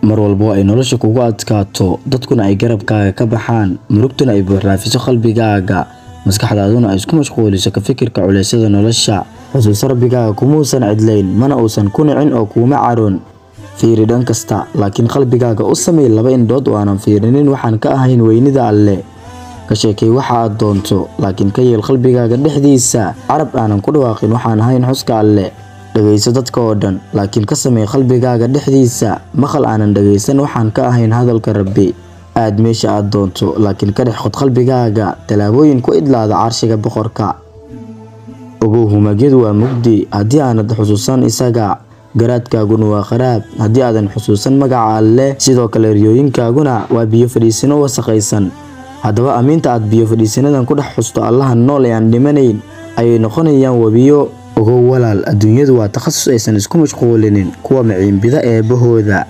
mar walbo ay nolosha kugu adkaato dadkuna ay garabkaaga ka baxaan murugtuna ay buuxraafiso qalbigaaga maskaxdaaduna ay isku mashquuliso ka fikirka culeysyada nolosha xusuus rabbigaaga kumuusan cidlayn mana uusan ku nicin oo kuuma caroon fiiri dhan kasta laakiin qalbigaaga u samee laba indhood oo aanan fiirinin waxaan ka ahayn weynida alle ka sheekay waxa aad doonto laakiin ka yeel qalbigaaga dhexdiisa carab aanan ku dhawaaqin waxaan ahayn xuska alle dhageyso dadka oo dhan laakiin ka samee qalbigaaga dhexdiisa maqal aanan dhageysan waxaan ka ahayn hadalka rabbi aad meesha aad doonto laakiin ka dhex qod qalbigaaga talaabooyin ku idlaada carshiga boqorka ogow humagyadu waa mugdi haddii aanad xusuusan isaga garaadkaaguna waa qaraab haddii aadan xusuusan magaca alle sidoo kale riyooyinkaaguna waa biyo fadhiisano wasakhaysan haddaba amiinta aad biyo fadhiisanadan ku dhex xusto allaha nool ee aan dhimanayn ayay noqonayaan webiyo ogow walaal adduunyadu waa takhasus aysan isku mashquulinin kuwa maciinbida eebbahooda